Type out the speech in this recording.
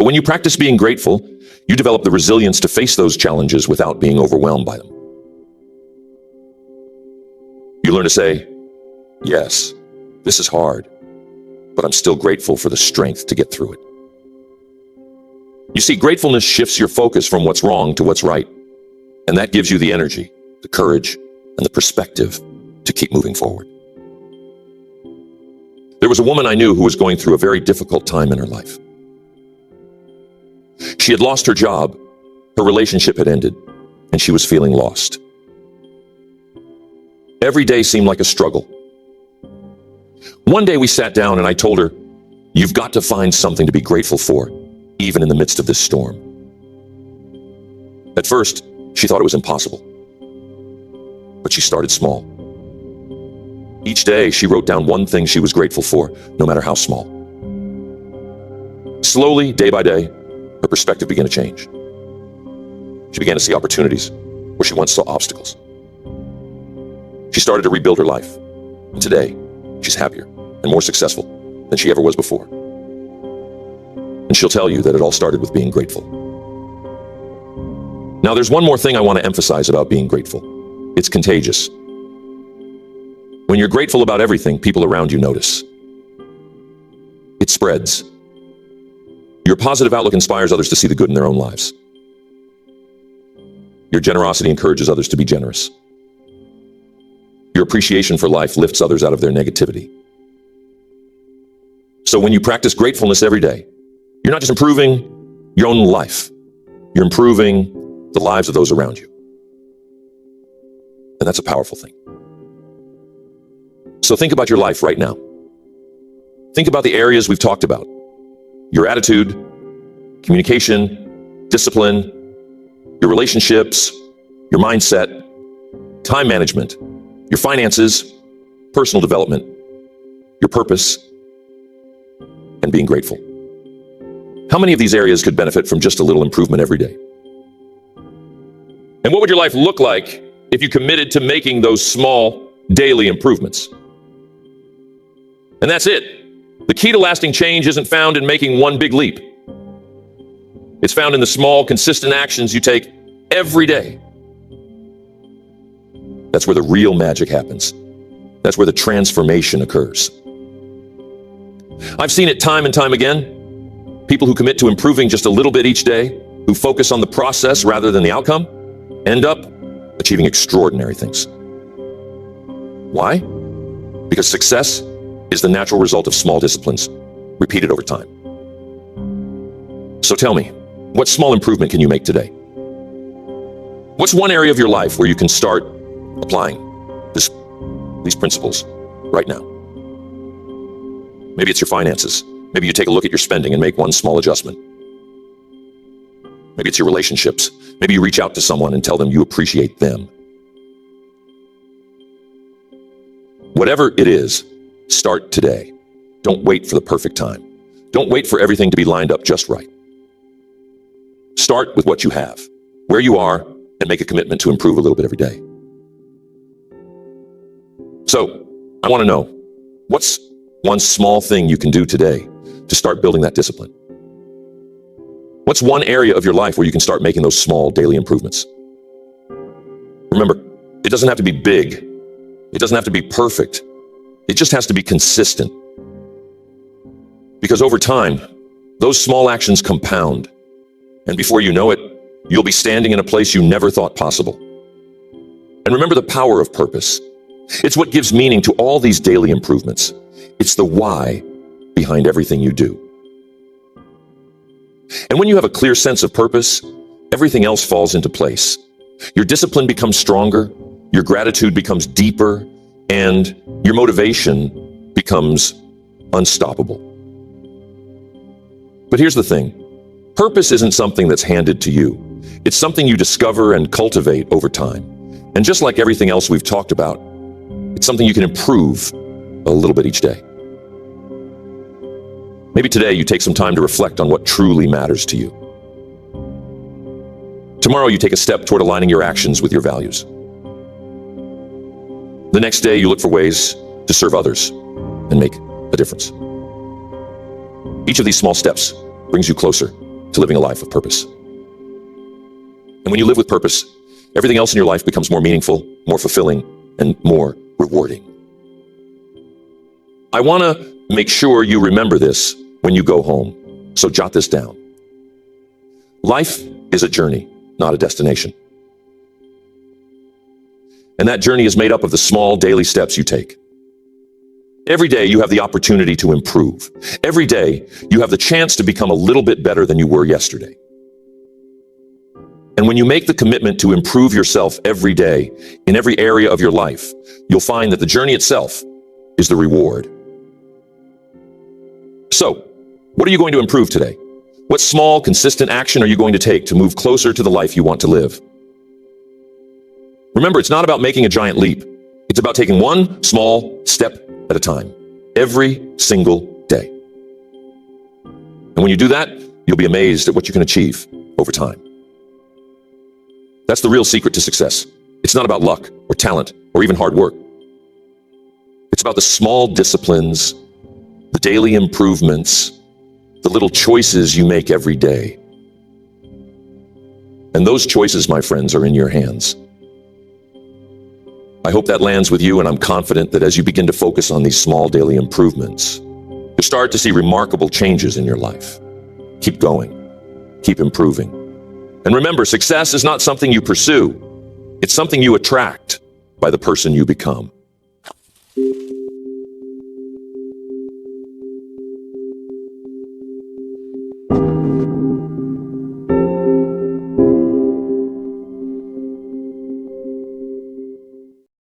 But when you practice being grateful, you develop the resilience to face those challenges without being overwhelmed by them. You learn to say, yes, this is hard, but I'm still grateful for the strength to get through it. You see, gratefulness shifts your focus from what's wrong to what's right, and that gives you the energy, the courage, and the perspective to keep moving forward. There was a woman I knew who was going through a very difficult time in her life. She had lost her job, her relationship had ended, and she was feeling lost. Every day seemed like a struggle. One day we sat down and I told her, you've got to find something to be grateful for, even in the midst of this storm. At first, she thought it was impossible, but she started small. Each day, she wrote down one thing she was grateful for, no matter how small. Slowly, day by day, her perspective began to change. She began to see opportunities where she once saw obstacles. She started to rebuild her life. And today, she's happier and more successful than she ever was before. And she'll tell you that it all started with being grateful. Now, there's one more thing I want to emphasize about being grateful. It's contagious. When you're grateful about everything, people around you notice. It spreads. Your positive outlook inspires others to see the good in their own lives. Your generosity encourages others to be generous. Your appreciation for life lifts others out of their negativity. So when you practice gratefulness every day, you're not just improving your own life, you're improving the lives of those around you. And that's a powerful thing. So think about your life right now. Think about the areas we've talked about. Your attitude, communication, discipline, your relationships, your mindset, time management, your finances, personal development, your purpose, and being grateful. How many of these areas could benefit from just a little improvement every day? And what would your life look like if you committed to making those small daily improvements? And that's it. The key to lasting change isn't found in making one big leap. It's found in the small, consistent actions you take every day. That's where the real magic happens. That's where the transformation occurs. I've seen it time and time again. People who commit to improving just a little bit each day, who focus on the process rather than the outcome, end up achieving extraordinary things. Why? Because success is the natural result of small disciplines, repeated over time. So tell me, what small improvement can you make today? What's one area of your life where you can start applying these principles right now? Maybe it's your finances. Maybe you take a look at your spending and make one small adjustment. Maybe it's your relationships. Maybe you reach out to someone and tell them you appreciate them. Whatever it is, start today. Don't wait for the perfect time. Don't wait for everything to be lined up just right. Start with what you have, where you are, and make a commitment to improve a little bit every day. So, I want to know, what's one small thing you can do today to start building that discipline? What's one area of your life where you can start making those small daily improvements? Remember, it doesn't have to be big. It doesn't have to be perfect. It just has to be consistent. Because over time, those small actions compound. And before you know it, you'll be standing in a place you never thought possible. And remember the power of purpose. It's what gives meaning to all these daily improvements. It's the why behind everything you do. And when you have a clear sense of purpose, everything else falls into place. Your discipline becomes stronger, your gratitude becomes deeper, and your motivation becomes unstoppable. But here's the thing. Purpose isn't something that's handed to you. It's something you discover and cultivate over time. And just like everything else we've talked about, it's something you can improve a little bit each day. Maybe today you take some time to reflect on what truly matters to you. Tomorrow you take a step toward aligning your actions with your values. The next day you look for ways to serve others and make a difference. Each of these small steps brings you closer to living a life of purpose. And when you live with purpose, everything else in your life becomes more meaningful, more fulfilling, and more rewarding. I want to make sure you remember this when you go home, so jot this down. Life is a journey, not a destination. And that journey is made up of the small daily steps you take. Every day you have the opportunity to improve. Every day you have the chance to become a little bit better than you were yesterday. And when you make the commitment to improve yourself every day, in every area of your life, you'll find that the journey itself is the reward. So, what are you going to improve today? What small, consistent action are you going to take to move closer to the life you want to live? Remember, it's not about making a giant leap. It's about taking one small step at a time, every single day. And when you do that, you'll be amazed at what you can achieve over time. That's the real secret to success. It's not about luck or talent or even hard work. It's about the small disciplines, the daily improvements, the little choices you make every day. And those choices, my friends, are in your hands. I hope that lands with you, and I'm confident that as you begin to focus on these small daily improvements, you'll start to see remarkable changes in your life. Keep going. Keep improving. And remember, success is not something you pursue. It's something you attract by the person you become.